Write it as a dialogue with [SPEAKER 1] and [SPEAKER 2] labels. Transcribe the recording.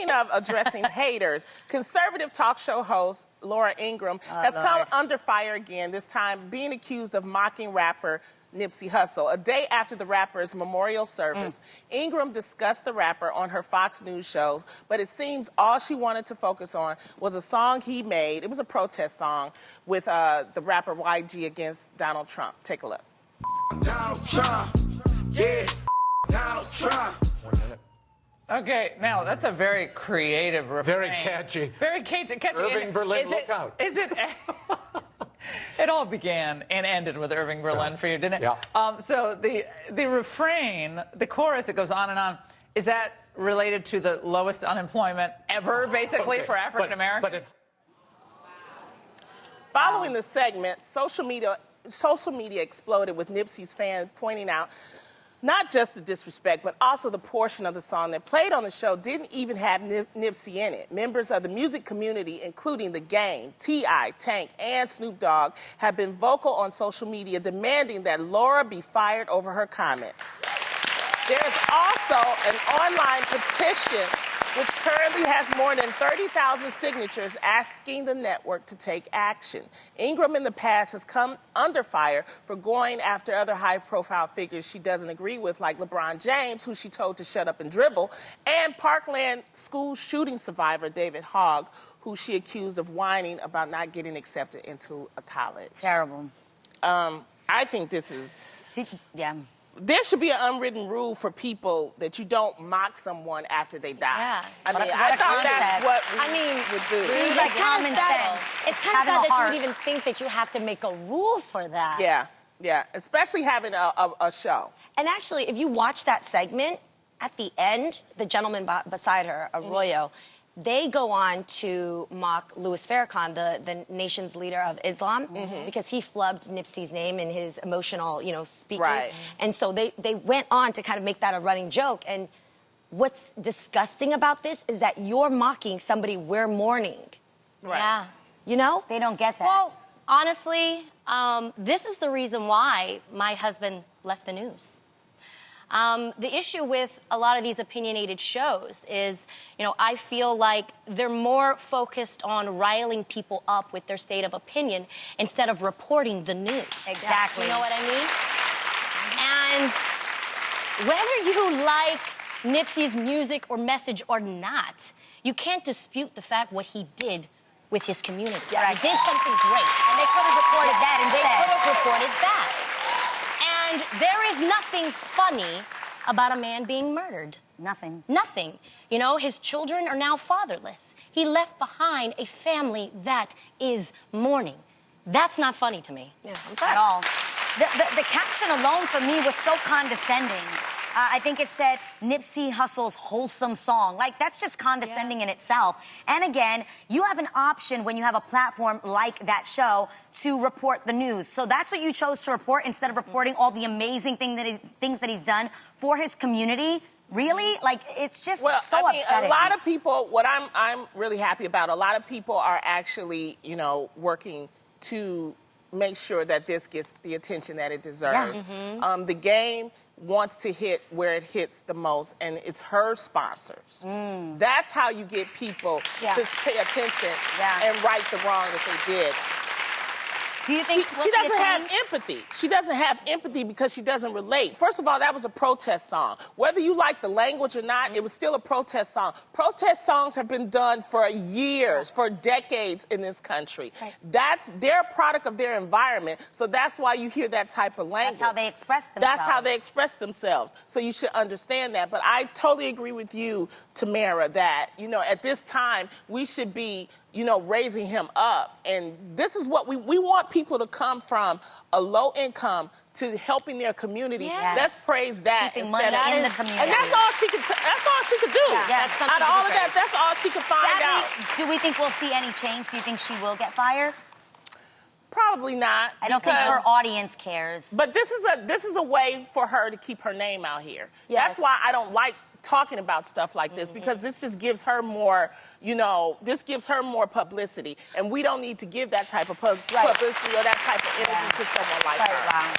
[SPEAKER 1] speaking of addressing haters, conservative talk show host Laura Ingraham has come under fire again, this time being accused of mocking rapper Nipsey Hussle. A day after the rapper's memorial service, Ingraham discussed the rapper on her Fox News show, but it seems all she wanted to focus on was a song he made. It was a protest song with the rapper YG against Donald Trump. Take a look.
[SPEAKER 2] Donald Trump, yeah, Donald Trump.
[SPEAKER 3] 1 minute.
[SPEAKER 4] Okay, now that's a very creative refrain.
[SPEAKER 3] Very catchy.
[SPEAKER 4] Very catchy.
[SPEAKER 3] Irving Berlin, look out.
[SPEAKER 4] Is it? It all began and ended with Irving Berlin for you, didn't it?
[SPEAKER 3] Yeah.
[SPEAKER 4] So the refrain, the chorus, it goes on and on. Is that related to the lowest unemployment ever, basically, for African Americans?
[SPEAKER 1] Following the segment, social media exploded with Nipsey's fans pointing out not just the disrespect, but also the portion of the song that played on the show didn't even have Nipsey in it. Members of the music community, including The Game, T.I., Tank, and Snoop Dogg, have been vocal on social media demanding that Laura be fired over her comments. There's also an online petition which currently has more than 30,000 signatures asking the network to take action. Ingraham in the past has come under fire for going after other high-profile figures she doesn't agree with, like LeBron James, who she told to shut up and dribble, and Parkland school shooting survivor David Hogg, who she accused of whining about not getting accepted into a college.
[SPEAKER 5] Terrible.
[SPEAKER 1] I think this is...
[SPEAKER 5] Yeah.
[SPEAKER 1] There should be an unwritten rule for people that you don't mock someone after they die.
[SPEAKER 5] Yeah.
[SPEAKER 1] I mean, I thought that's what we would do.
[SPEAKER 5] Seems like common sense.
[SPEAKER 6] It's kind of sad that you would even think that you have to make a rule for that.
[SPEAKER 1] Yeah, yeah, especially having a show.
[SPEAKER 6] And actually, if you watch that segment, at the end, the gentleman beside her, Arroyo, they go on to mock Louis Farrakhan, the nation's leader of Islam, because he flubbed Nipsey's name in his emotional, speaking.
[SPEAKER 1] Right.
[SPEAKER 6] And so they went on to kind of make that a running joke. And what's disgusting about this is that you're mocking somebody we're mourning.
[SPEAKER 1] Right.
[SPEAKER 5] Yeah.
[SPEAKER 6] You know?
[SPEAKER 5] They don't get that.
[SPEAKER 7] Well, honestly, this is the reason why my husband left the news. The issue with a lot of these opinionated shows is, I feel like they're more focused on riling people up with their state of opinion instead of reporting the news.
[SPEAKER 5] Exactly.
[SPEAKER 7] You know what I mean? And whether you like Nipsey's music or message or not, you can't dispute the fact what he did with his community.
[SPEAKER 5] Yeah,
[SPEAKER 7] he did something great.
[SPEAKER 5] And they could have reported that instead.
[SPEAKER 7] They could have reported that. And there is nothing funny about a man being murdered.
[SPEAKER 5] Nothing.
[SPEAKER 7] Nothing. His children are now fatherless. He left behind a family that is mourning. That's not funny to me.
[SPEAKER 6] Yeah,
[SPEAKER 5] At all. The caption alone for me was so condescending. I think it said Nipsey Hussle's wholesome song. Like, that's just condescending in itself. And again, you have an option when you have a platform like that show to report the news. So that's what you chose to report instead of reporting all the amazing things that he's done for his community. Really? Like, it's just so upsetting.
[SPEAKER 1] A lot of people, what I'm really happy about, a lot of people are actually, working to make sure that this gets the attention that it deserves.
[SPEAKER 5] Yeah.
[SPEAKER 1] The Game wants to hit where it hits the most, and it's her sponsors. That's how you get people to pay attention and right the wrong that they did.
[SPEAKER 5] Do you think
[SPEAKER 1] she doesn't have empathy? She doesn't have empathy because she doesn't relate. First of all, that was a protest song. Whether you like the language or not, it was still a protest song. Protest songs have been done for years, for decades in this country.
[SPEAKER 5] Right.
[SPEAKER 1] They're a product of their environment, so that's why you hear that type of language.
[SPEAKER 5] That's how they express themselves.
[SPEAKER 1] That's how they express themselves. So you should understand that. But I totally agree with you, Tamara, that, at this time, we should be, raising him up. And this is what we want people to come from a low income to helping their community.
[SPEAKER 5] Yes.
[SPEAKER 1] Let's praise that
[SPEAKER 5] Keeping
[SPEAKER 1] instead
[SPEAKER 5] money
[SPEAKER 1] of
[SPEAKER 5] in the community.
[SPEAKER 1] And that's all she could do.
[SPEAKER 5] Yeah.
[SPEAKER 1] Out of all of that, that's all she could find out.
[SPEAKER 5] Do we think we'll see any change? Do you think she will get fired?
[SPEAKER 1] Probably not.
[SPEAKER 5] I don't think her audience cares.
[SPEAKER 1] But this is a way for her to keep her name out here.
[SPEAKER 6] Yes.
[SPEAKER 1] That's why I don't like talking about stuff like this, because this just gives her more, this gives her more publicity. And we don't need to give that type of publicity or that type of energy to someone like her.
[SPEAKER 5] Wow.